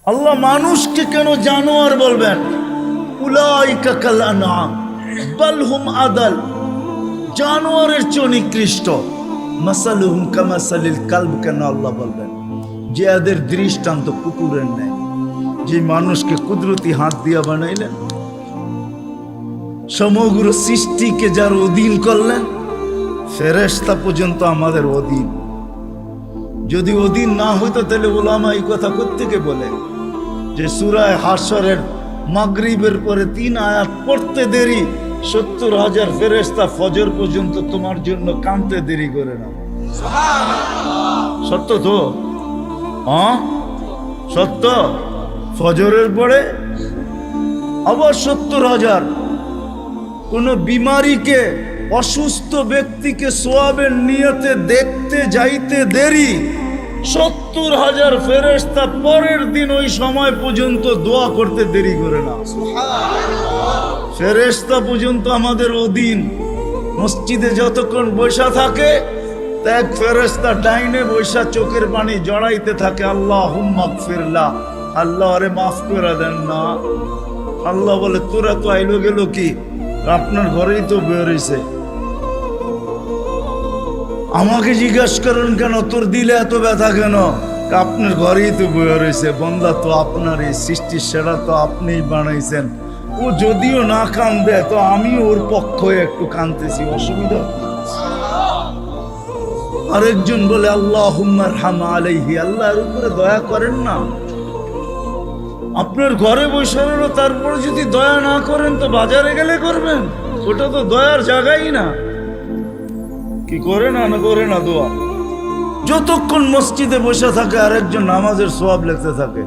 আল্লাহ মানুষকে কেন জানোয়ার বলবেন? উলাইকা কাল আনআম বাল হুম আদাল, জানোয়ারের চেয়ে নিকৃষ্ট। মাসালুহুম কামাসালিল কালব, কেন আল্লাহ বলবেন? যে এদের দৃষ্টান্ত কুকুরের ন্যায়। যে মানুষকে কুদরতি হাত দিয়া বানাইলেন, সমগ্র সৃষ্টিকে যার অধীন করলেন, ফেরেশতা পর্যন্ত আমাদের অধীন। যদি অধীন না হইতো তাহলে ওলামা এই কথা কোত্থেকে বলে যে সূরা হাশরের মাগরিবের পরে 3 আয়াত পড়তে দেরি, 70,000 ফেরেশতা ফজর পর্যন্ত তোমার জন্য কাঁদতে দেরি করে না। সত্য তো? হ্যাঁ সত্য। ফজরের পরে আবার 70,000। কোন বিমারিকে, অসুস্থ ব্যক্তিকে সোয়াবের নিয়তে দেখতে যাইতে দেরি, 70,000 ফেরেশতা পরের দিন ওই সময় পর্যন্ত দোয়া করতে দেরি করে না। ফেরেশতা পর্যন্ত আমাদের অধীন। মসজিদে যতক্ষণ বসা থাকে, এক ফেরেশতা ডাইনে বসা চোখের পানি জড়াইতে থাকে, আল্লাহুম্মা গফিরলা, আল্লাহ আরে মাফ করে দেন না। আল্লাহ বলে তোরা তো আইলো গেল কি, আপনার ঘরেই তো বের হইছে। আমাকে জিজ্ঞাসা করেন কেন তোর দিলে এত ব্যথা কেন? আপনার ঘরেই তো বয়ে রয়েছে। বন্দা তো আপনার, এই সৃষ্টির সেরা তো আপনিই বানাইছেন। ও যদিও না কান্দে তো আমি ওর পক্ষ হয়ে একটু কান্দতেছি, অসুবিধা? আরেকজন বলে আল্লাহুম্মা আরহাম আলাইহি, আল্লাহর উপরে দয়া করেন না। আপনার ঘরে বসে রইল, তারপরে যদি দয়া না করেন তো বাজারে গেলে করবেন? ওটা তো দয়ার জায়গাই না। কি করে না করে না দোয়া? যতক্ষণ মসজিদে বসে থাকে আরেকজন নামাজের সোয়াব লিখতে থাকে।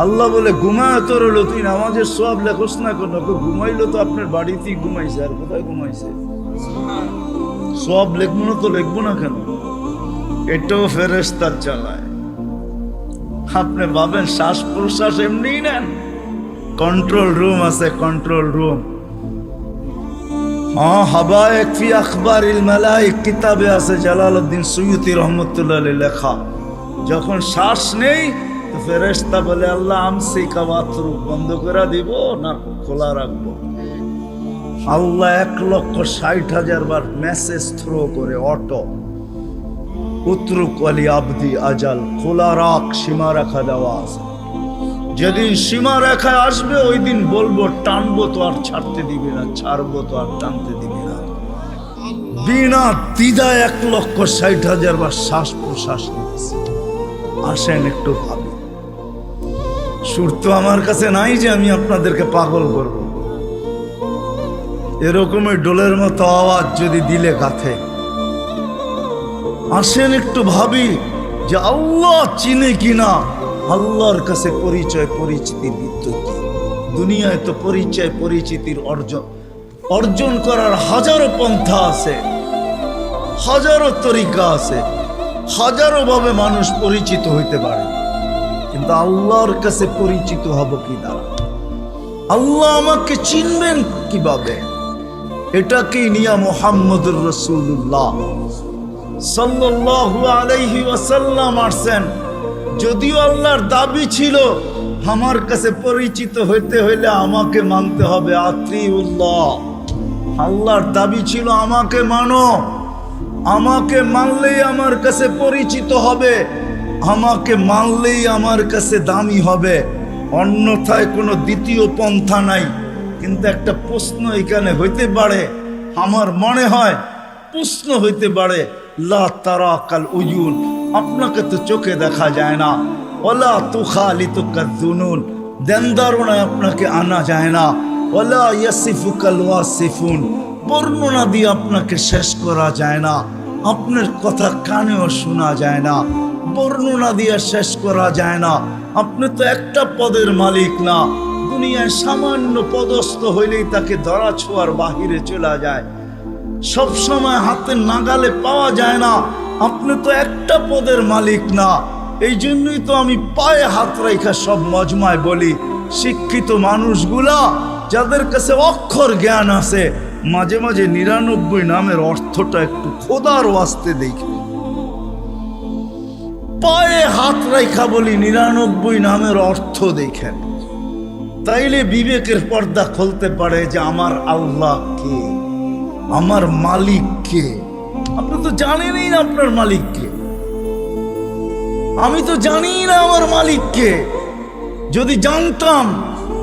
আল্লাহ বলে ঘুমায় তো রইল, তুই নামাজের সোয়াব লেখোস না কেন? ঘুমাইলো তো আপনার বাড়িতেই ঘুমাইছে, আর কোথায় ঘুমাইছে? সোয়াব লিখবো না তো লিখবো না কেন? এটাও ফেরেশতার চালায়। আপনি ভাবেন শ্বাস প্রশ্বাস এমনি নেন? কন্ট্রোল রুম আছে, কন্ট্রোল রুম। হ্যাঁ, হাবায়েক ফি আখবারিল মালায়েক কিতাবে আছে, জালালউদ্দিন সুয়ুতি রহমতুল্লাহ আলাইহি লেখা। যখন শ্বাস নেই তো ফেরেশতা বলে আল্লাহ আমসিকা বাথরুম বন্ধ করে দিব না খোলা রাখবো? আল্লাহ 1,60,000 বার মেসেজ থ্রো করে, অটো উতরুক ওয়ালি আবদি আজাল, খোলা রাখ, সীমা রেখা দেওয়া আছে। যেদিন সীমা রেখায় আসবে ওই দিন বলবো টানবো তো আর ছাড়তে দিবে না, ছাড়বো তো আর টানতে দিবে না। বিনা দ্বিধায় 1,60,000 বার শ্বাস প্রশ্বাস নিচ্ছে। আসেন একটু ভাবি। সুর তো আমার কাছে নাই যে আমি আপনাদেরকে পাগল করব। এরকমই ডোলের মতো আওয়াজ যদি দিলে গাথে। আসেন একটু ভাবি যে আল্লাহ চিনে কিনা, আল্লাহর কাছে পরিচয় পরিচিতির ভিত্তি কি? দুনিয়ায় তো পরিচয় পরিচিতির অর্জন করার হাজারো পন্থা আছে, হাজারো তরিকা আছে, হাজারো ভাবে মানুষ পরিচিত হইতে পারে। কিন্তু আল্লাহর কাছে পরিচিত হব কি দ্বারা? আল্লাহ আমাকে চিনবেন কিভাবে? এটাকেই নিয়া মুহাম্মদুর রাসূলুল্লাহ সাল্লাল্লাহু আলাইহি ওয়াসাল্লাম আসছেন। যদিও আল্লাহর দাবি ছিল আমার কাছে পরিচিত হইতে হইলে আমাকে মানতে হবে, আতিউল্লাহ। আল্লাহর দাবি ছিল আমাকে মানো, আমাকে মানলেই আমার কাছে পরিচিত হবে, আমাকে মানলেই আমার কাছে দামি হবে, অন্যথায় কোনো দ্বিতীয় পন্থা নাই। কিন্তু একটা প্রশ্ন এখানে হইতে পারে, আমার মনে হয় প্রশ্ন হইতে পারে, লা তারাকাল উয়ুন, আপনাকে তো চোখে দেখা যায় না, ওয়ালা তুখালিতুকা যুনুন, দেনদারণায় আপনাকে আনা যায় না, ওয়ালা ইয়াসিফুকাল ওয়াসিফুন, বর্ণনা দিয়ে আপনাকে শেষ করা যায় না, আপনার কথা কানেও শোনা যায় না, বর্ণনা দিয়ে শেষ করা যায় না। আপনি তো একটা পদের মালিক না, দুনিয়ায় সামান্য পদস্থ হইলেই তাকে ধরা ছোঁয়ার বাহিরে চলে যায়, সব সময় হাতের নাগালে পাওয়া যায় না। আপনি তো একটা পদের মালিক না। এই জন্যই তো আমি পায়ে হাত রাখা সব মজমায় বলি, শিক্ষিত মানুষগুলা যাদের কাছে অক্ষর জ্ঞান আছে, মাঝে মাঝে 99 নামের অর্থটা একটু খোদার ওয়াস্তে দেখি। পায়ে হাত রাইখা বলি 99 নামের অর্থ দেখেন, তাইলে বিবেকের পর্দা খুলতে পারে যে আমার আল্লাহ কে, আমার মালিক কে। আপনি তো জানেনই না আপনার মালিক কে, আমি তো জানি না আমার মালিক কে। যদি জানতাম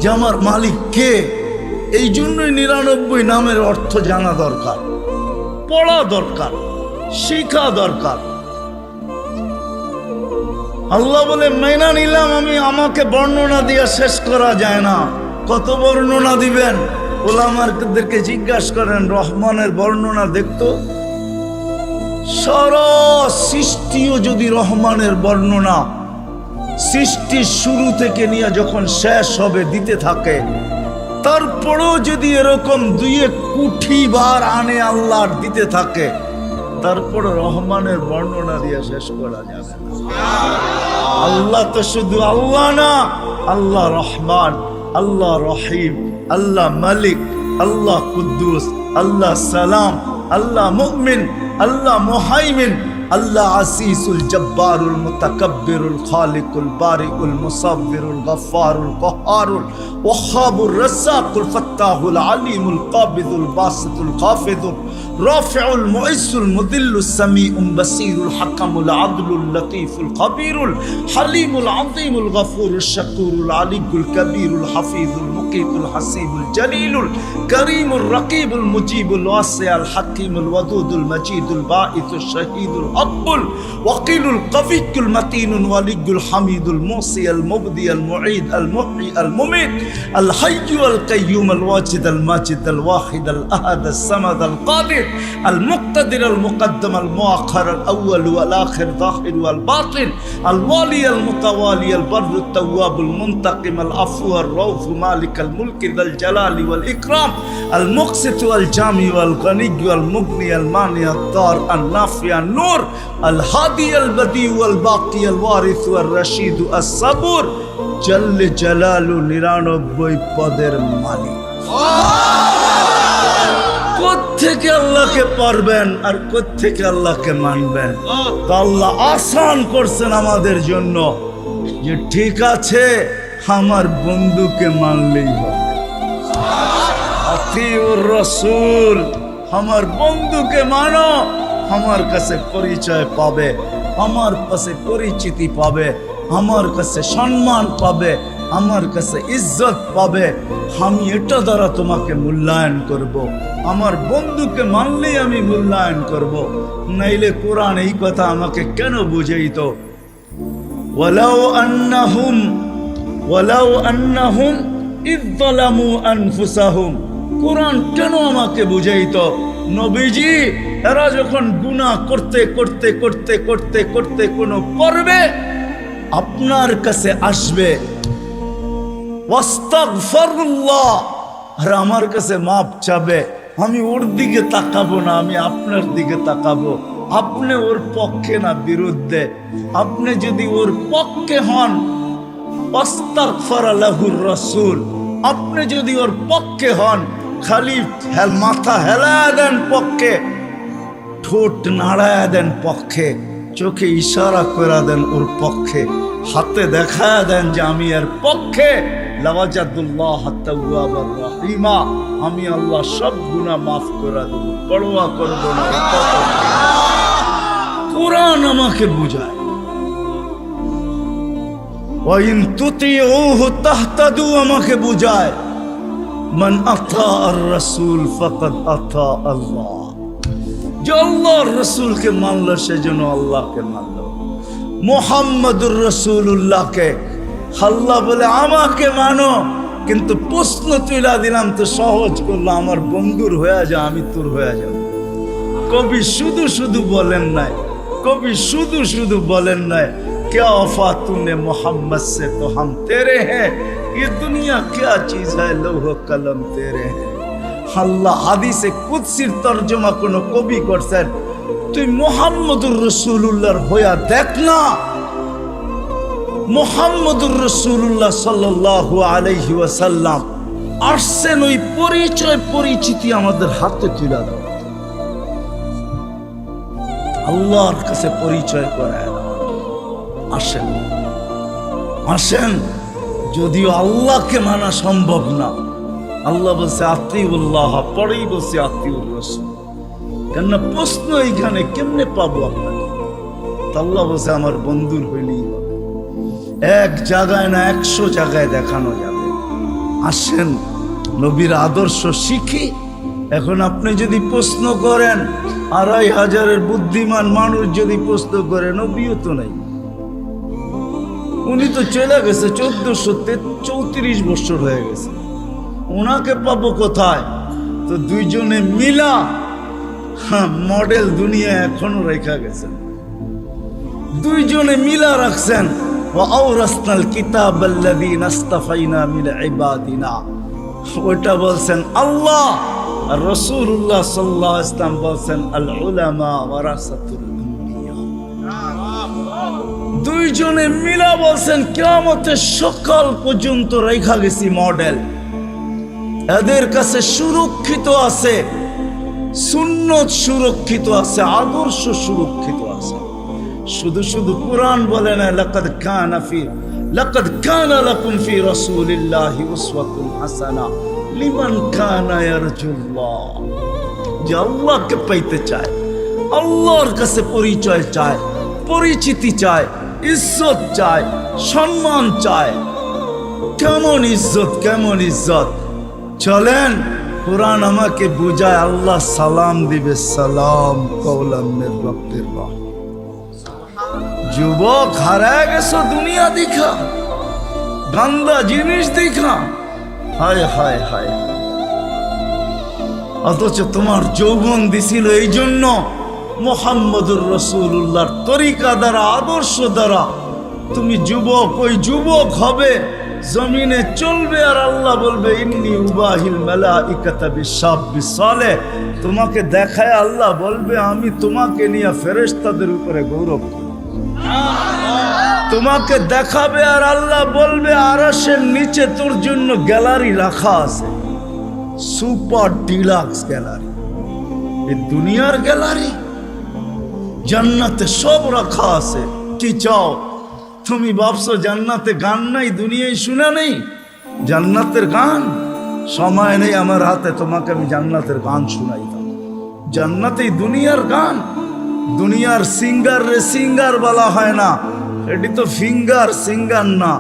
যে আমার মালিক কে, এই জন্যই 99 নামের অর্থ জানা দরকার, পড়া দরকার, শেখা দরকার। আল্লাহ বলে মেনা নিলাম আমি, আমাকে বর্ণনা দিয়া শেষ করা যায় না। কত বর্ণনা দিবেন? ওলামাদেরকে জিজ্ঞাসা করেন, রহমানের বর্ণনা দেখতো সারা সৃষ্টিও যদি রহমানের বর্ণনা সৃষ্টির শুরু থেকে নিয়ে যখন শেষ হবে দিতে থাকে, তারপরেও যদি এরকম 2 কোটি বার আনে আল্লাহর দিতে থাকে, তারপরে রহমানের বর্ণনা দিয়ে শেষ করা যাবে না। আল্লাহ তো শুধু আল্লাহ না, আল্লাহ রহমান, আল্লাহ রহিম, আল্লাহ মালিক, আল্লাহ কুদ্দুস, আল্লাহ সালাম, আল্লাহ মুমিন, আল্লাহ মুহাইমিন, আল্লাহ আসিসুল জব্বারুল মুতাকাব্বিরুল খালিকুল বারিউল মুসাব্বিরুল গফফারুল কহ্হারুল ওয়াহ্হাবুর রাজ্জাকুল ফাত্তাহুল আলিমুল কাবিদুল বাসিতুল খাফিদুল রাফিউল মুইসুল মুদিল্লুস সামিউল বাসীরুল হাকামুল আদলুল লতীফুল খবীরুল হালিমুল আযীমুল গফুরুশ শাকুরুল আলিকুল কবীরুল হাফিজুল মুকিতুল হাসিবুল জলিলুল করিমুর রকিবুল মুজিবুল ওয়াসিউল হাকিমুল ওয়াদুদুল মজিদুল বাঈসুশ শহীদুল আব্বুল ওয়াকিলুল কবিকুল মাতিনুল ওয়ালিগুল হামিদুল মুসি আল মুবদি আল মুঈদ আল মুহয়ি আল মুমিত আল হাইয়্যু আল কাইয়্যুম আল ওয়াজিদ আল মাজিদ আল ওয়াহিদ আল আহাদ আল সামাদ আল কাদির আল মুক্তাদির আল মুকদ্দম আল মুআখার আল আউয়াল ওয়াল আখির যাহির ওয়াল বাতিন আল ওয়ালি আল মুতাওয়ালি আল বরর আল তাওয়াব আল মুনতাকিম আল আফু আর রাউফ মালিক আল মুলক যাল জালালি ওয়াল ইকরাম আল মুকসিত ওয়াল জামি ওয়াল গনি ওয়াল মুগনি আল মানি আল দার আল নাফি আল নূর আল হাদি আল বদি ওয়াল বাকি আল ওয়ারিস ওয়াল রশিদ আস সাবুর জল্লে জালালু 99 পদের মালিক। কোত্থেকে আল্লাহকে পারবেন আর কোত্থেকে আল্লাহকে মানবেন? তো আল্লাহ আসান করছেন আমাদের জন্য যে ঠিক আছে, আমার বন্ধুকে মানলেই হবে। আতিউর রাসূল, আমার বন্ধুকে মানো, আমার কাছে পরিচয় পাবে, আমার কাছে পরিচিতি পাবে, আমার কাছে সম্মান পাবে, আমার কাছে ইজ্জত পাবে। আমি এটা দ্বারা তোমাকে মূল্যায়ন করব। আমার বন্ধুকে মানলেই আমি মূল্যায়ন করব। নাইলে কোরআন এই কথা আমাকে কেন বুঝাইতো? ওয়ালাউ আন্নাহুম ইয যালামু আনফুসাহুম। কোরআন কেন আমাকে বুঝাইতো? নবীজি, এরা যখন গুনাহ করতে করতে করতে করতে করতে কোনো পর্বে আপনার কাছে আসবে, ওয়াস্তাগফিরুল্লাহ, আর আমার কাছে মাপ চাবে, আমি ওর দিকে তাকাবো না, আমি আপনার দিকে তাকাবো। আপনি ওর পক্ষে না বিরুদ্ধে। আপনি যদি ওর পক্ষে হন, ওয়াস্তাগফারা লাহুর রাসূল, আপনি যদি ওর পক্ষে হন, খালি মাথা হেলায় দেন পক্ষে, ঠোঁট নাড়ায় দেন পক্ষে, চোখে ইশারা করে দেন ওর পক্ষে, হাতে দেখায় দেন যে আমি এর পক্ষে, লাওয়াজাদুল্লাহ তাওয়াবার রহিমা, আমি আল্লাহ সব গুনাহ মাফ করে দেব, পরোয়া করব না। কোরআন আমাকে বুঝায়। ওয়া ইন তুতিউহু তাহতাদু আমাকে বুঝায়। মান আতা আর রাসূল ফাকাদ আতা আল্লাহ। যে আল্লাহর রাসূলকে মানলো সেজন্য আল্লাহকে মানলো। মুহাম্মদুর রাসূলুল্লাহকে আল্লাহ বলে আমাকে মানো, কিন্তু প্রশ্ন তুইলা দিলাম তো সহজ করলো, আমার বন্ধুর হয়ে যা, আমি তোর হয়ে যাব। কবি শুধু শুধু বলেন নাই, কবি শুধু শুধু বলেন নাই, क्या वफा तूने मोहम्मद से तो हम तेरे हैं, ये दुनिया क्या चीज है, लौह कलम तेरे हैं। আল্লাহ হাদিসে কুদসির তরজমা কোন কবি করছেন, তুই মুহাম্মদুর রাসূলুল্লাহর হইয়া দেখ না। মুহাম্মদুর রাসূলুল্লাহ সাল্লাল্লাহু আলাইহি ওয়াসাল্লাম আসছেন, ওই পরিচয় পরিচিতি আমাদের হাতে তুলে দাও, আল্লাহর কাছে পরিচয় করায় দাও। আসেন আসেন, যদিও আল্লাহকে মানা সম্ভব না। আল্লাহ বলছে আতিউল্লাহ, পরেই বলছে আতিউর রাসূল। কেননা প্রশ্ন এইখানে কেমনে পাবো আপনাকে? আল্লাহ বলছে আমার বন্ধুর হইলেই হবে। এক জায়গায় না 100 জায়গায় দেখানো যাবে। আসেন নবীর আদর্শ শিখি। এখন আপনি যদি প্রশ্ন করেন, 2500-এর বুদ্ধিমান মানুষ যদি প্রশ্ন করে, নবীও তো নাই, উনি তো চলে গেছে, 1434 বছর হয়ে গেছে, ওনাকে পাবো কোথায়? তো দুইজনে মিলা মডেল দুনিয়া এখনো রেখা গেছেন, দুইজনে মিলা রাখছেন। ওয়াওরাসনাল কিতাবাল্লাযীনা ইসতাফাইনা মিন ইবাদিনা, ওটা বলছেন আল্লাহ, আর রাসূলুল্লাহ সাল্লাল্লাহু আলাইহি ওয়াসাল্লাম বলছেন আল উলামা ওয়ারাসাতুল আম্বিয়া। দুইজনে মিলা বলছেন কিয়ামতের সকাল পর্যন্ত রেখা গেছি মডেল। এদের কাছে সুরক্ষিত আছে সুন্নত, সুরক্ষিত আছে আদর্শ, সুরক্ষিত আছে। শুধু শুধু কোরআন বলে না, লাকাদ কানা লাকুম ফি রাসূলিল্লাহি উসওয়াতুন হাসানা লিমান কানা ইয়ারজুল্লাহ। যে আল্লাহকে পাইতে চায়, আল্লাহর কাছে পরিচয় চায়, পরিচিতি চায়, ইজ্জত চায়, সম্মান চায়। কেমন ইজ্জত, কেমন ইজ্জত! চলেন কোরআন আমাকে বুঝায়, আল্লাহ সালাম দিবে, সালাম কওলাম মির রাব্বির রাহিম। যুবক হারায় গেছো দুনিয়া দেখা, গান্দা জিনিস দেখা, হায় হায় হায়। অথচ তোমার যৌবন দিছিল এই জন্য মুহাম্মদুর রাসূলুল্লাহর তরিকা দ্বারা, আদর্শ দ্বারা তুমি যুবক, ওই যুবক হবে, জমিনে চলবে, আর আল্লাহ বলবে ইন্নী উবাহিল মালাইকাতা বিশাব্বি সালেহ। তোমাকে দেখায় আল্লাহ বলবে আমি তোমাকে নিয়ে ফেরেশতাদের উপরে গৌরব করি। তোমাকে দেখাবে আর আল্লাহ বলবে আরশের নিচে তোর জন্য গ্যালারি রাখা আছে, সুপার ডিলাক্স গ্যালারি। এই দুনিয়ার গ্যালারি, জান্নাতে সব রাখা আছে। কি চাও তুমি? ভাবছো জান্নাতে গান নাই, দুনিয়ায় শুনে নেই জান্নাতের গান? সময় নেই আমার হাতে, তোমাকে আমি জান্নাতের গান শুনাইতাম। জান্নাতেই দুনিয়ার গান। দুনিয়ার সিঙ্গার রে সিঙ্গার বলা হয় না, এটি তো ফিঙ্গার, সিঙ্গার না।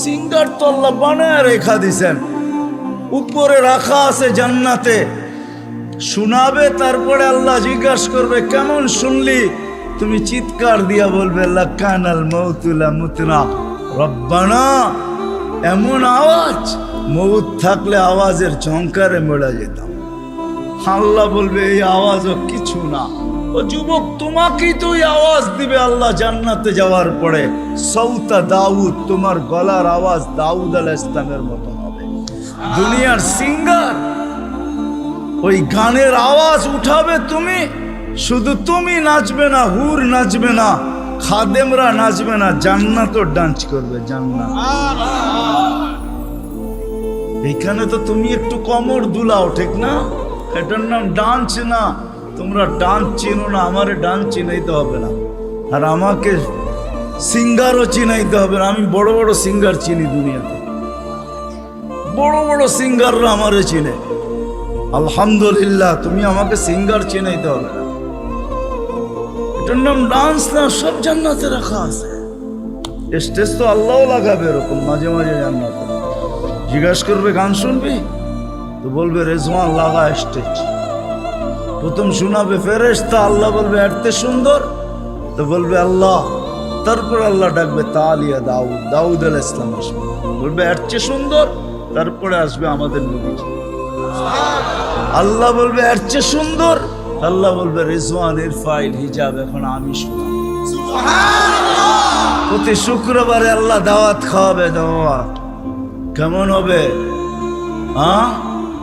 সিঙ্গার তো আল্লাহ বানায় রেখা দিছেন, উপরে রাখা আছে জান্নাতে। শোনাবে, তারপরে আল্লাহ জিজ্ঞাসা করবে কেমন শুনলি? তুমি চিৎকার দিয়া বলবে লাকানাল মাউতুলা মুতনা রব্বানা। এমন আওয়াজ, মৌত থাকলে আওয়াজের ঝংকারে মরে যেতাম। আল্লাহ বলবে এই আওয়াজও কিছু না। ও যুবক, তোমাকেই তো এই আওয়াজ দিবে আল্লাহ জান্নাতে যাওয়ার পরে। সৌতা দাউদ, তোমার গলার আওয়াজ দাউদ আলাইহিস সালামের মতো হবে। দুনিয়ার সিঙ্গার ওই গানের আওয়াজ উঠাবে তুমি, শুধু তুমি নাচবে না, হুর নাচবে না, খাদেমরা নাচবে না, জান্নাতও ডান্স করবে। জান্নাত এখানে তো তুমি একটু কমর দুলাও, ঠিক না? এটার নাম ডান্স না। তোমরা ডান্স চিনো না, আমারে ডান্স চিনাইতে হবে না, আর আমাকে সিঙ্গারও চিনাইতে হবে না। আমি বড় বড় সিঙ্গার চিনি দুনিয়াতে, বড় বড় সিঙ্গাররা আমারে চিনে। আলহামদুলিল্লাহ, তুমি আমাকে সিঙ্গার চিনাইতে হবে না। এটার নাম ডান্স না, সব জান্নাতে রাখা আছে। স্টেজ তো আল্লাহও লাগাবে এরকম মাঝে মাঝে জান্নাতে। জিজ্ঞাসা করবে গান শুনবি? তো বলবে রেজওয়ান লাগা স্টেজ। প্রথম শোনাবে ফেরেশতা, আল্লাহ বলবে এতে সুন্দর, তো বলবে আল্লাহ। তারপর আল্লাহ ডাকবে তালিয়া দাউদ, দাউদ আলাইহিস সালাম আসবে, বলবে এর চেয়ে সুন্দর। তারপরে আসবে আমাদের নবীজি, আল্লাহ বলবে এর চেয়ে সুন্দর। আল্লাহ বলবে রিজওয়ান ইরফাইল হিজাব, এখন আমি শুনাবো। প্রতি শুক্রবারে আল্লাহ দাওয়াত খাওয়াবে। দাওয়াত কেমন হবে?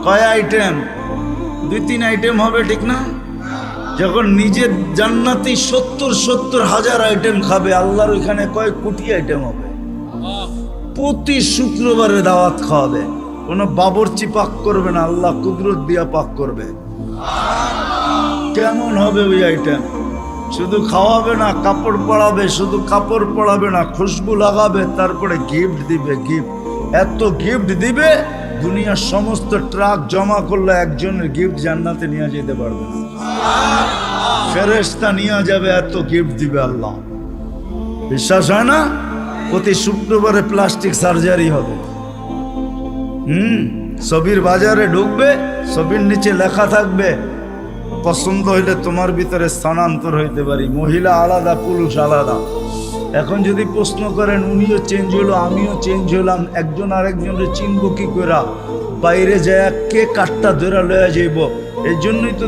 কয় আইটেম? 2-3 আইটেম হবে, ঠিক না? যখন নিজের জান্নাতি 70,000 আইটেম খাবে, আল্লাহর ওইখানে কয় কোটি আইটেম হবে। প্রতি শুক্রবারে দাওয়াত খাওয়াবে। কোনো বাবরচি পাক করবে না, আল্লাহ কুদরত দিয়া পাক করবে। কেমন হবে ওই আইটেম? শুধু খাওয়াবে না, কাপড় পরাবে, শুধু কাপড় পরাবে না, খুশবু লাগাবে, তারপরে গিফট দিবে। গিফট এত গিফট দিবে, দুনিয়ার সমস্ত ট্রাক জমা করলে একজনের গিফট জান্নাতে নিয়ে যেতে পারবে না। ফেরেশতা নিয়ে যাবে, এত গিফট দিবে আল্লাহ। বিশ্বাস হয় না? প্রতি শুক্রবারে প্লাস্টিক সার্জারি হবে। ছবির বাজারে ঢুকবে, ছবির নিচে লেখা থাকবে, পছন্দ হইলে তোমার ভিতরে স্থানান্তর হইতে পারি, মহিলা আলাদা পুরুষ আলাদা। এখন যদি প্রশ্ন করেন, উনিও চেঞ্জ হলো আমিও চেঞ্জ হলাম, একজন আরেকজনের চিনব কি করে? বাইরে যায় কে কাঠটা ধরে লয়ে যাইব। এই জন্যই তো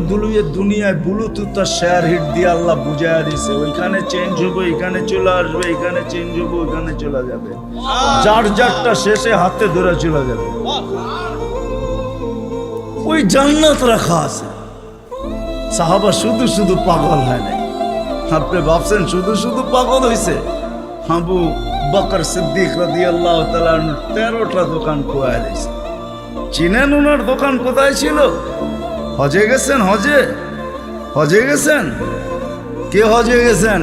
দুনিয়ায় ব্লুটুথ আর শেয়ার হিট দিয়ে আল্লাহ বুঝাইয়া দিছে, ওইখানে চেঞ্জ হবো, এখানে চলে আসবে, এখানে চেঞ্জ হবো, ওইখানে চলে যাবে, যার যারটা শেষে হাতে ধরে চলে যাবে। ওই জান্নাত রাখা আছে। সাহাবা শুধু শুধু পাগল হয় নাই। আপনি ভাবছেন শুধু শুধু পাগল হয়েছে? আবু বকর সিদ্দিক রাদিয়াল্লাহু তাআলা 13টা দোকান খোয়া দিয়েছে। চিনেন ওনার দোকান কোথায় ছিল? হজে গেছেন? হজে গেছেন? কে হজে গেছেন?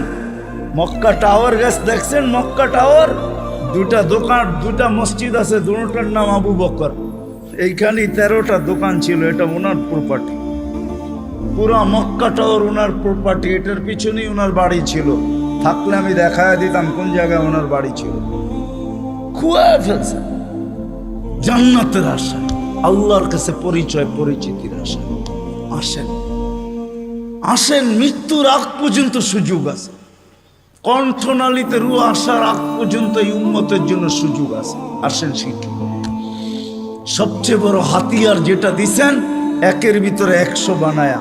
মক্কা টাওয়ার দেখছেন? মক্কা টাওয়ার, দুটা দোকান, দুটা মসজিদ আছে, দুটোটার নাম আবু বকর। এইখানে 13টা দোকান ছিল, এটা ওনার প্রপার্টি। পুরা মক্কা টাওয়ার ওনার প্রপার্টি। এটার পিছনেই ওনার বাড়ি ছিল। থাকলে আমি দেখায় দিতাম কোন জায়গায় ওনার বাড়ি ছিল। খুয়ায় ফেলছে জান্নাতের আশা, আল্লাহর কাছে পরিচয় পরিচিতির আশা। আসেন আসেন, মৃত্যুর আগ পর্যন্ত সুযোগ আছে। কণ্ঠনালীতে রু আসার আগ পর্যন্ত এই উম্মতের জন্য সুযোগ আছে। আসেন শিখি। সবচেয়ে বড় হাতিয়ার যেটা দিছেন, একের ভিতরে 100 বানায়া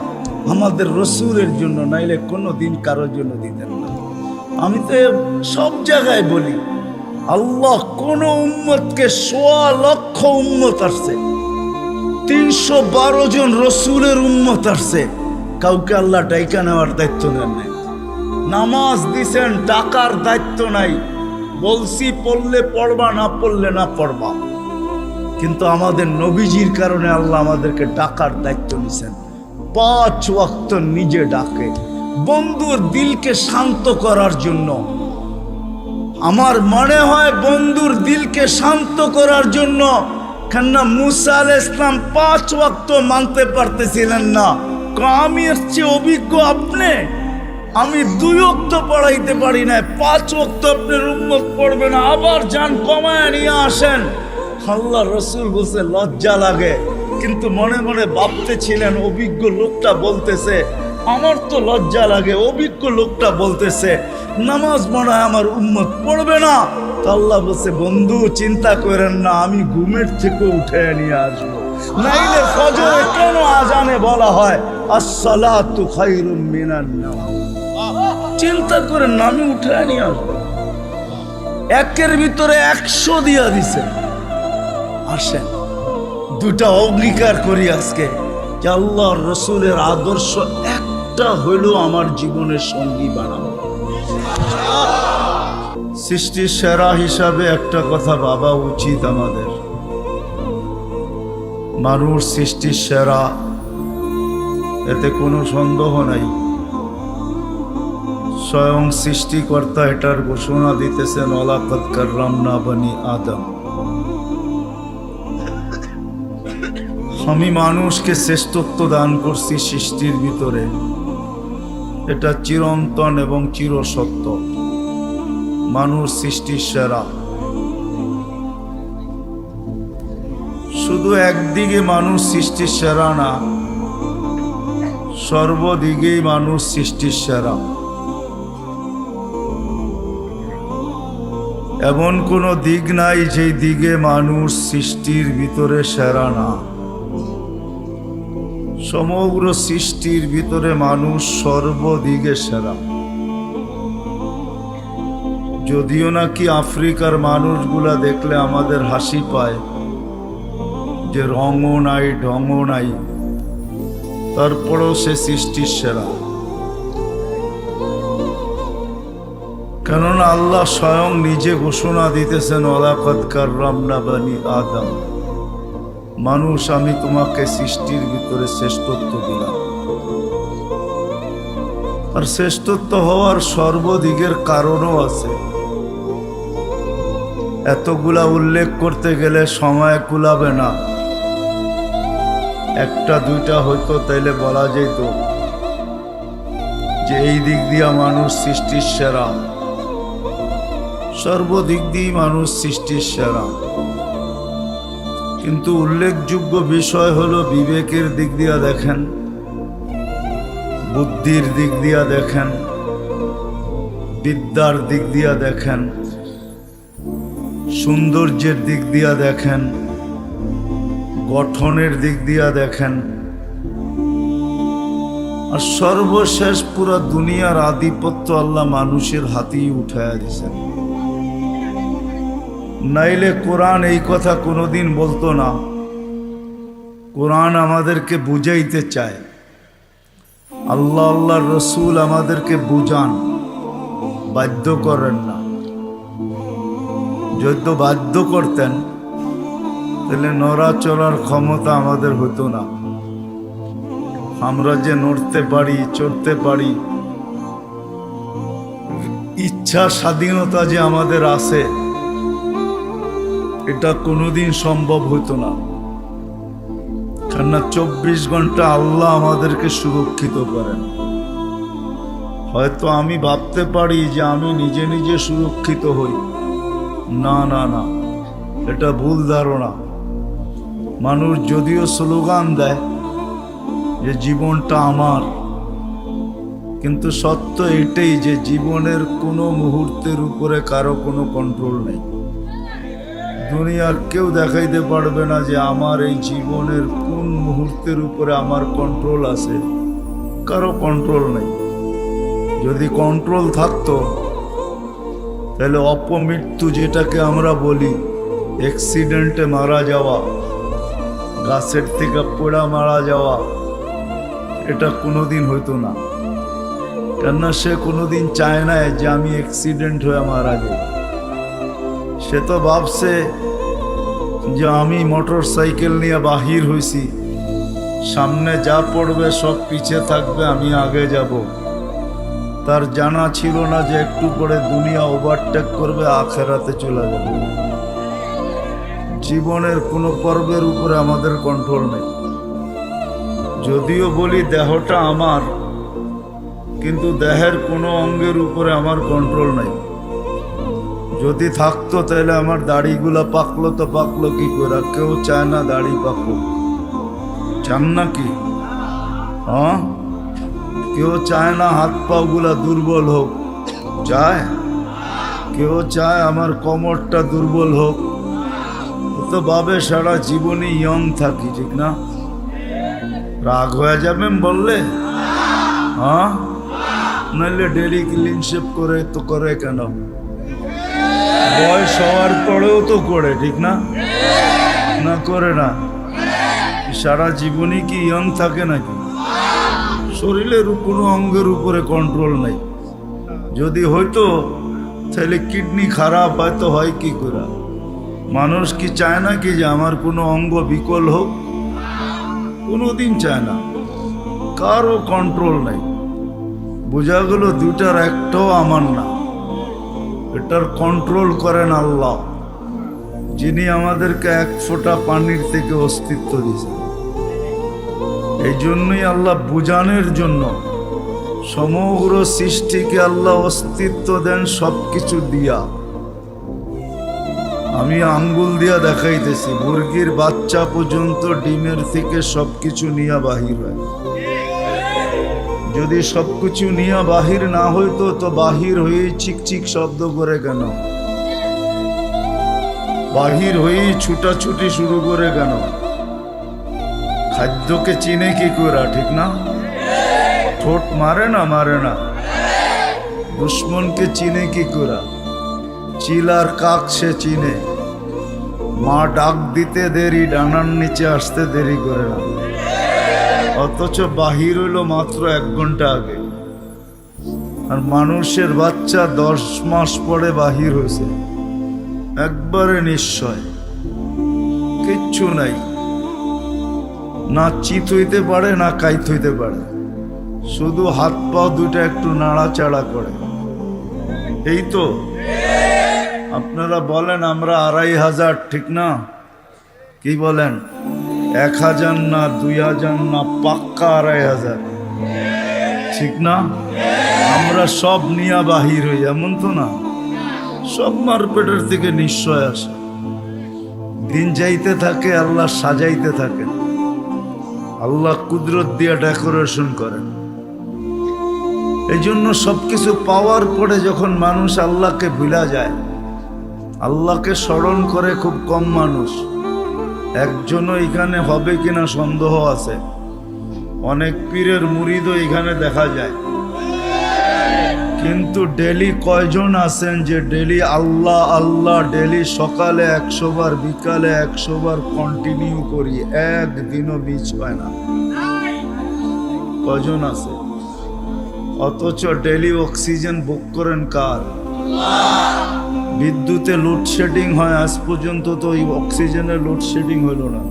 আমাদের রসুলের জন্য, নাইলে কোনো দিন কারোর জন্য দিতেন না। আমি তো সব জায়গায় বলি, আল্লাহ কোন উম্মতকে 1.25 লক্ষ উম্মত আসছে, 312 জন রসুলের উম্মত আসছে, কাউকে আল্লাহ ডাইকা নেওয়ার দায়িত্ব নেন নাই। নামাজ দিছেন, টাকার দায়িত্ব নাই, বলছি পড়লে পড়বা, না পড়লে না পড়বা। কিন্তু আমাদের নবীজির কারণে আল্লাহ আমাদেরকে ডাকার দায়িত্ব নিছেন। 5 ওয়াক্ত নিজে ডাকে, বন্ধুর দিলকে শান্ত করার জন্য। আমার মনে হয় বন্ধুর দিলকে শান্ত করার জন্য, কেননা মুসা আলাইহিস সালাম 5 ওয়াক্ত মানতে পারতেছিলেন না। আমি এসছি অভিজ্ঞ আপনি, আমি 2 ওয়াক্ত পড়াইতে পারি না, 5 ওয়াক্ত আপনার উম্মত পড়বে না, আবার যান কমায় নিয়ে আসেন। আল্লাহ রসুল বলছে লজ্জা লাগে, কিন্তু মনে মনে ভাবতেছিলেন অভিজ্ঞ লোকটা বলতেছে, আমার তো লজ্জা লাগে। অভিজ্ঞ লোকটা বলতেছে নামাজ মনে হয় আমার উম্মত পড়বে না। তো আল্লাহ বলছে, বন্ধু চিন্তা করেন না, আমি ঘুমের থেকে উঠে নিয়ে আসবো। নাইলে ফজরে কেন আজানে বলা হয় আসসালাতু খায়রুম মিনান নাওম? চিন্তা করেন না, আমি উঠে নিয়ে আসবো। একের ভিতরে 100 দিয়া দিছে। আসেন দুটা অঙ্গীকার করি আজকে, যে আল্লাহর রসুলের আদর্শ একটা হইলেও আমার জীবনের সঙ্গী বানাবো। সৃষ্টির সেরা হিসাবে একটা কথা ভাবা উচিত আমাদের, মানুষ সৃষ্টির সেরা, এতে কোনো সন্দেহ নাই। স্বয়ং সৃষ্টিকর্তা এটার ঘোষণা দিতেছেন, ওয়ালাকাদ কাররামনা বনি আদম। আমি মানুষকে শ্রেষ্ঠত্ব দান করছি সৃষ্টির ভিতরে, এটা চিরন্তন এবং চিরসত্য। মানুষ সৃষ্টির সেরা। শুধু একদিকে মানুষ সৃষ্টির সেরা না, সর্বদিকেই মানুষ সৃষ্টির সেরা। এমন কোনো দিক নাই যেই দিকে মানুষ সৃষ্টির ভিতরে সেরা না। সমগ্র সৃষ্টির ভিতরে মানুষ সর্বদিকে সেরা। যদিও নাকি আফ্রিকার মানুষগুলা দেখলে আমাদের হাসি পায়, যে রঙও নাই ঢঙও নাই, তারপরেও সে সৃষ্টির সেরা। কেননা আল্লাহ স্বয়ং নিজে ঘোষণা দিতেছেন, ওয়ালাকাদ কাররামনা বনি আদম, মানুষ আমি তোমাকে সৃষ্টির ভিতরে শ্রেষ্ঠত্ব দিলাম। আর শ্রেষ্ঠত্ব হওয়ার সর্বদিকের কারণও আছে। এতগুলা উল্লেখ করতে গেলে সময় কুলাবে না। একটা দুইটা হয়তো তাইলে বলা যেত যে এই দিক দিয়া মানুষ সৃষ্টির সেরা, সর্বদিক দিয়ে মানুষ সৃষ্টির সেরা। কিন্তু উল্লেখযোগ্য বিষয় হলো বিবেকের দিক দিয়া দেখেন, বুদ্ধির দিক দিয়া দেখেন, বিদ্যার দিক দিয়া দেখেন, সৌন্দর্যের দিক দিয়া দেখেন, গঠনের দিক দিয়া দেখেন, আর সর্বশেষ পুরা দুনিয়ার আধিপত্য আল্লাহ মানুষের হাতেই উঠাইয়া দিয়েছেন। নাইলে কোরআন এই কথা কোনোদিন বলতো না। কোরআন আমাদেরকে বুঝাইতে চায়, আল্লাহ আল্লাহর রসুল আমাদেরকে বুঝান, বাধ্য করেন না। যদি বাধ্য করতেন তাহলে নড়া চড়ার ক্ষমতা আমাদের হতো না। আমরা যে নড়তে পারি, চড়তে পারি, ইচ্ছা স্বাধীনতা যে আমাদের আছে, এটা কোনোদিন সম্ভব হতো না। কেননা 24 ঘন্টা আল্লাহ আমাদেরকে সুরক্ষিত করেন। হয়তো আমি ভাবতে পারি যে আমি নিজে নিজে সুরক্ষিত হই, না না না, এটা ভুল ধারণা। মানুষ যদিও স্লোগান দেয় যে জীবনটা আমার, কিন্তু সত্য এটাই যে জীবনের কোনো মুহূর্তের উপরে কারো কোনো কন্ট্রোল নেই। দুনিয়ার কেউ দেখাইতে পারবে না যে আমার এই জীবনের কোন মুহূর্তের উপরে আমার কন্ট্রোল আছে, কারো কন্ট্রোল নেই। যদি কন্ট্রোল থাকতো তাহলে অপমৃত্যু, যেটাকে আমরা বলি অ্যাক্সিডেন্টে মারা যাওয়া, গাছের থেকে পোড়া মারা যাওয়া, এটা কোনোদিন হইতো না। কেননা সে কোনোদিন চায় না যে আমি অ্যাক্সিডেন্ট হয়ে মারা যাই। সে তো ভাবছে যে আমি মোটর সাইকেল নিয়ে বাহির হয়েছি, সামনে যা পড়বে সব পিছে থাকবে, আমি আগে যাব। তার জানা ছিল না যে একটু পরে দুনিয়া ওভারটেক করবে, আখেরাতে চলে যাবে। জীবনের কোনো পর্বের উপরে আমাদের কন্ট্রোল নেই। যদিও বলি দেহটা আমার, কিন্তু দেহের কোনো অঙ্গের উপরে আমার কন্ট্রোল নাই। যদি থাকতো তাহলে আমার দাড়িগুলা পাকলো তো পাকলো কি করে? কেউ চায় না দাড়ি পাকুক, চান নাকি? হ্যাঁ, কেউ চায় না হাত পাগুলা দুর্বল হোক, চায়? কেউ চায় আমার কোমরটা দুর্বল হোক? তো ভাবে সারা জীবনই ইয়ং থাকি, ঠিক না? রাগ হয়ে যাবেন বললে? হ্যাঁ, নাহলে ডেলি ক্লিন শেভ করে তো করে কেন? বয়স হওয়ার পরেও তো করে, ঠিক না? না করে না? সারা জীবনই কি ইয়ং থাকে নাকি? শরীরের কোনো অঙ্গের উপরে কন্ট্রোল নাই। যদি হইতো তাহলে কিডনি খারাপ হয়তো হয় কি করে? মানুষ কি চায় না কি যে আমার কোনো অঙ্গ বিকল হোক? কোনোদিন চায় না। কারো কন্ট্রোল নাই। বোঝা গেল দুটার একটাও আমার না। এটার কন্ট্রোল করেন আল্লাহ, যিনি আমাদেরকে এক ফোঁটা পানির থেকে অস্তিত্ব দিয়েছেন। এই জন্যই আল্লাহ বুঝানোর জন্য সমগ্র সৃষ্টিকে আল্লাহ অস্তিত্ব দেন সব কিছু দিয়া। আমি আঙ্গুল দিয়া দেখাইতেছি, মুরগির বাচ্চা পর্যন্ত ডিমের থেকে সবকিছু নিয়ে বাহির হয়। যদি সবকিছু নিয়ে বাহির না হইতো তো বাহির হয়ে চিকচিক শব্দ করে কেন? বাহির হয়ে ছুটাছুটি শুরু করে কেন? খাদ্যকে চিনে কি করে, ঠিক না? ঠোঁট মারে না? মারে না? দুশ্মনকে চিনে কি করে? চিল আর কাক সে চিনে। মা ডাক দিতে দেরি, ডানার নিচে আসতে দেরি করে না। অথচ বাহির হইল মাত্র 1 ঘন্টা আগে। আর মানুষের বাচ্চা 10 মাস পরে বাহির হয়েছে, একবারে নিশ্চয়। কিচ্ছু নাই, না চিত হইতে পারে না কাইত হইতে পারে। শুধু হাত পা দুটো একটু নাড়াচাড়া করে, এই তো। আপনারা বলেন আমরা 2500, ঠিক না? কি বলেন? 1000 না, 2000 না, পাক্কা 2500, ঠিক না? আমরা সব নিয়া বাহির হই, এমন তো না। সব মারপেটের থেকে নিশ্চয় আসে। দিন যাইতে থাকে, আল্লাহ সাজাইতে থাকেন, আল্লাহ কুদরত দিয়ে ডেকোরেশন করেন। এই জন্য সবকিছু পাওয়ার পরে যখন মানুষ আল্লাহকে ভুলা যায়, আল্লাহকে স্মরণ করে খুব কম মানুষ। একজনও এখানে হবে কিনা সন্দেহ আছে। অনেক পীরের মুরিদও এখানে দেখা যায়, কিন্তু ডেলি কয়জন আছেন যে ডেলি আল্লাহ আল্লাহ, ডেলি সকালে 100 বার, বিকালে 100 বার কন্টিনিউ করি, একদিনও মিস হয় না? কয়জন আছে? অথচ ডেলি অক্সিজেন বুক করেন কার? বিদ্যুতে লোডশেডিং হয়, আজ পর্যন্ত তো ওই অক্সিজেনের লোডশেডিং হইল না।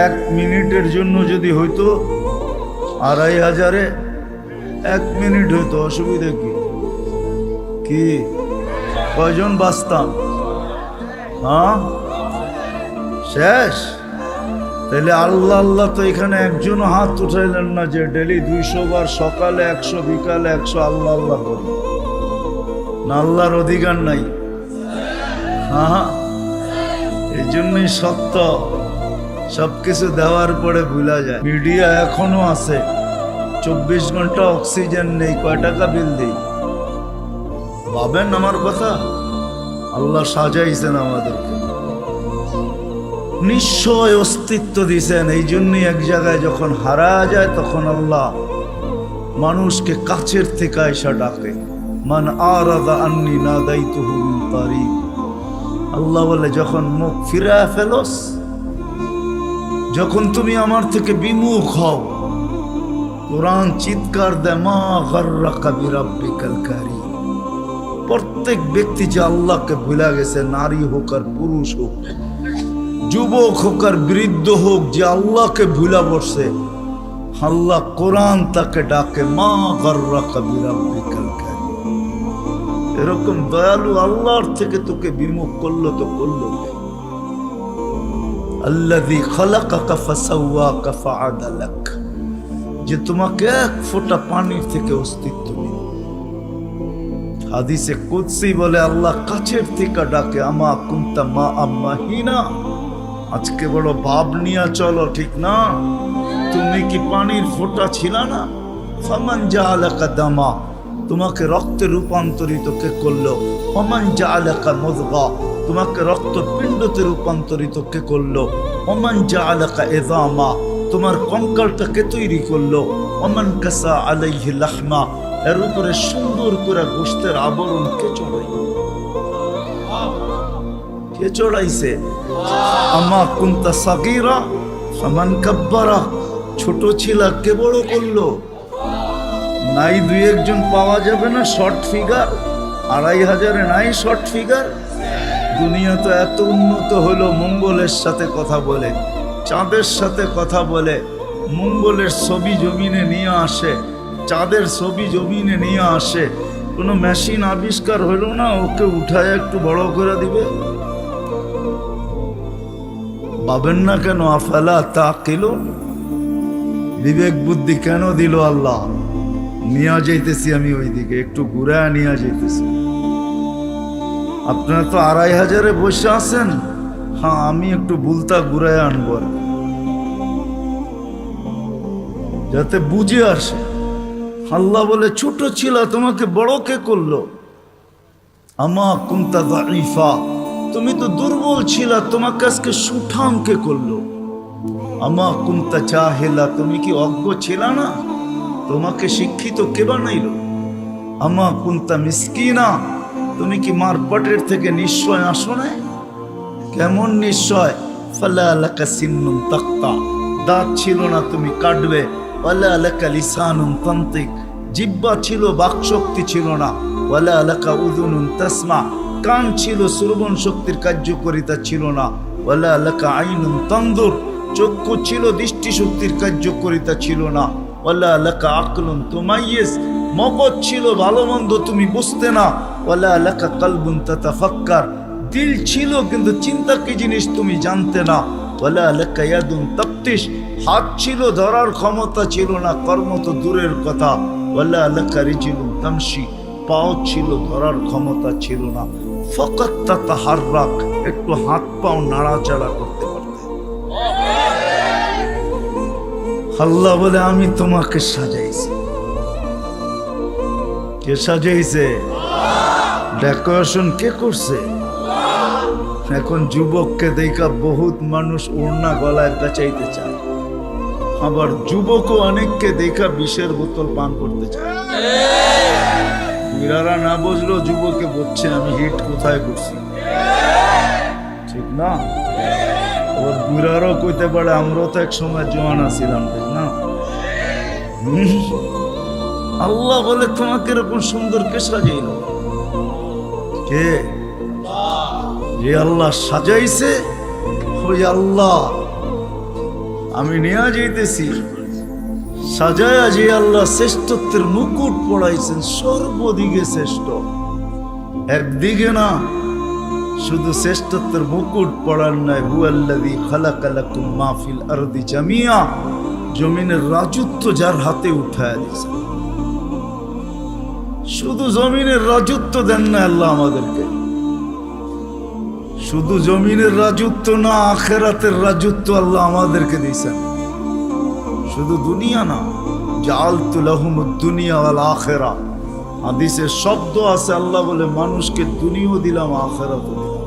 1 মিনিটের জন্য যদি হইতো 2500-এ 1 মিনিট হইতো, অসুবিধা কি? কি কয়জন বাঁচতাম? হ্যাঁ, শেষ। তাহলে আল্লাহ আল্লাহ তো এখানে একজনও হাত উঠাইলেন না যে ডেলি 200 বার, সকালে 100, বিকালে 100 আল্লাহ আল্লাহ করি। না, আল্লাহর অধিকার নাই। হ্যাঁ, এই জন্যই সত্য, সবকিছু দেওয়ার পরে ভুলা যায়। মিডিয়া এখনো আছে, 24 ঘন্টা অক্সিজেন নেই, কয় টাকা বিল দিই? ভাবেন আমার কথা। আল্লাহ সাজাইছেন আমাদেরকে, নিশ্চয় অস্তিত্ব দিয়েছেন। এই জন্যই এক জায়গায় যখন হারা যায় তখন আল্লাহ মানুষকে কাছের থেকে আয়সা ডাকে, মান আরাদা আন্নি নাদাইতুহু মিন কারিব। আল্লাহ বলে যখন মুখ ফিরা ফেলোস, যখন তুমি আমার থেকে বিমুখ হও, কোরআন চিৎকার দেয়, মা গাররাকা বিরাব্বিকাল কারীম। প্রত্যেক ব্যক্তি যে আল্লাহকে ভুলে গেছে, নারী হোক আর পুরুষ হোক, যুবক হোক আর বৃদ্ধ হোক, যে আল্লাহকে ভুলা বসে, আল্লাহ কোরআন তাকে ডাকে, মা গাররাকা বিরাব্বিকাল কারীম। এরকম দয়ালু আল্লাহর থেকে তোকে বিমুখ করলো তো করলো কে? আল্লাযী খালাকাকা ফাসাওয়াকা ফাআদালাক, যে তোমাকে 1 ফোঁটা পানির থেকে অস্তিত্ব দিল। হাদিসে কুদসি বলে আল্লাহ কাছের থেকে ডাকে, আমা কুনতা মা আম্মাহিনা। আজকে বড় ভাব নিয়া চলো, ঠিক না? তুমি কি পানির ফোঁটা ছিল না? ফামান জাআলাকা দামা, তোমাকে রক্তে রূপান্তরিত কে করলো? ওমান জাআলাকা মুযগা, তোমাকে রক্তপিণ্ডতে রূপান্তরিত কে করলো? ওমান জাআলাকা ইযামা, তোমার কঙ্কালটা কে তৈরি করলো? ওমান কাসা আলাইহি লাহমা, এর উপরে সুন্দর করে গোশতের আবরণ কে চড়াইলো? কে চড়াইছে? আমা কুনতা সাগীরা ফামান কাব্বারা, ছোট ছিল কে বড় করলো? নাই 2-1 জন পাওয়া যাবে না শর্ট ফিগার? 2500-এ নাই শর্ট ফিগার? দুনিয়া তো এত উন্নত হলো, মঙ্গলের সাথে কথা বলে, চাঁদের সাথে কথা বলে, মঙ্গলের ছবি জমিনে নিয়ে আসে, চাঁদের ছবি জমিনে নিয়ে আসে। কোনো মেশিন আবিষ্কার হলো না ওকে উঠায় একটু বড় করে দিবে? পাবেন না কেন? আফালা তাকিলুন, বিবেক বুদ্ধি কেন দিল আল্লাহ? নিয়ে যাইতেছি আমি ওইদিকে, একটু ঘুরায় নিয়ে যাইতেছি। আপনারা তো 2500-এ বসে আছেন, হ্যাঁ আমি একটু বুলতা ঘুরায় আনবো যাতে বুঝে আসে। আল্লাহ বলে ছোট ছিল, তোমাকে বড় কে করলো? আমা কুনতা দাঈফা, তুমি তো দুর্বল ছিল, তোমাকে আজকে সুঠাম কে করলো? আমা কুনতা জাহিলা, তুমি কি অজ্ঞ ছিল না? তোমাকে শিক্ষিত কে বানাইলো? আমা কুনতা মিসকিনা, তুমি কি মারপটের থেকে নিশ্চয় আসো না? কেমন নিশ্চয়? ফালা লাকা সিন্নুন তাক্তা, দাঁত ছিল না তুমি কাটবে। ওয়ালা লাকা লিসানুন তানতিক, জিহ্বা ছিল বাকশক্তি ছিল না। ওয়ালা লাকা উযুনুন তাসমা, কান ছিল শ্রবণ শক্তির কার্যকারিতা ছিল না। ওয়ালা লাকা আইনুন তানদুর, চক্ষু ছিল দৃষ্টি শক্তির কার্যকারিতা ছিল না। ওয়ালা লাকা আকলুন তুমাইয়িজ, মগজ ছিল ভালো মন্দ তুমি বুঝতে না। ওয়ালা লাকা কলবুন তাতাফাক্কার, দিল ছিল কিন্তু চিন্তা কি জিনিস তুমি জানতে না। ওয়ালা লাকা ইয়াদুন তাবতিশ, হাত ছিল ধরার ক্ষমতা ছিল না, কর্ম তো দূরের কথা। ওয়ালা লাকা রিজলুন তামশি, পাও ছিল ধরার ক্ষমতা ছিল না। ফাকাত তাতাহাররাক, একটু হাত পাও নাড়াচাড়া করতে পারতে। আল্লাহ বলে আমি তোমাকে সাজাইছি। কে সাজাইছে? ডেকোরেশন কে করছে? এখন যুবককে দেখা বহুত মানুষ ওড়না গলায় পেঁচাইতে চায়, আবার যুবকও অনেককে দেখা বিষের বোতল পান করতে চায়। বুড়ারা না বুঝলো যুবকে বলছে আমি হিট কোথায় করছি, ঠিক না? আবার বুড়ারাও কইতে পারে আমরাও তো এক সময় জওয়ান ছিলাম, ঠিক না? আল্লাহ বলে তোমাকে এরকম সুন্দর কে সাজাইল? কে? যে আল্লাহ সাজাইছে ওই আল্লাহ আমি নিয়ে যাইতেছি। সাজায়া যে আল্লাহ শ্রেষ্ঠত্বের মুকুট পড়াইছেন, সর্বদিকে শ্রেষ্ঠ, একদিকে না, শুধু শ্রেষ্ঠত্বের মুকুট পড়ার নাই। হুয়াল্লাযী খালাকা লাকুম মা ফিল আরদি জামিয়া, জমিনের রাজত্ব যার হাতে উঠায়া দিয়েছেন। শুধু জমিনের রাজত্ব দেন না আল্লাহ আমাদেরকে, শুধু জমিনের রাজত্ব না, আখিরাতের রাজত্ব আল্লাহ আমাদেরকে দিয়েছেন। শুধু দুনিয়া না, জাআলতু লাহুমুদ দুনিয়া ওয়াল আখিরা, হাদিসে শব্দ আছে আল্লাহ বলে মানুষকে দুনিয়াও দিলাম আখিরাতও দিলাম।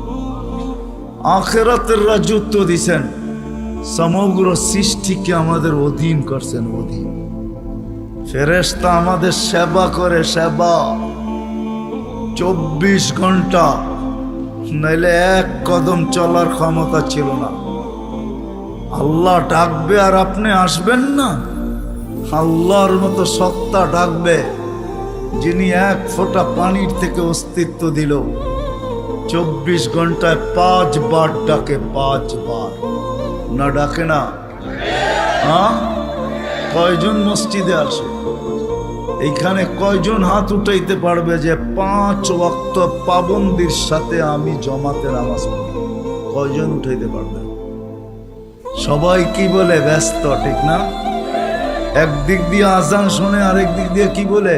আখিরাতের রাজত্ব দিয়েছেন, সমগ্র সৃষ্টিকে আমাদের অধীন করছেন, অধীন। ফেরেশতা আমাদের সেবা করে, সেবা 24 ঘন্টা, নাইলে এক কদম চলার ক্ষমতা ছিল না। আল্লাহ ডাকবে আর আপনি আসবেন না? আল্লাহর মতো সত্তা ডাকবে যিনি এক ফোঁটা পানির থেকে অস্তিত্ব দিল, 24 ঘন্টায় 5 বার ডাকে, 5 বার। না ডাকে না? হ্যাঁ, কয়জন মসজিদে আসে? এইখানে কয়জন হাত উঠাইতে পারবে যে 5 ওয়াক্ত পাবন্দির সাথে আমি জমাতে নামাজ পড়ি? কয়জন উঠাইতে পারবে? সবাই কি বলে? ব্যস্ত, ঠিক না? একদিক দিয়ে আজান শুনে, আরেক দিক দিয়ে কি বলে?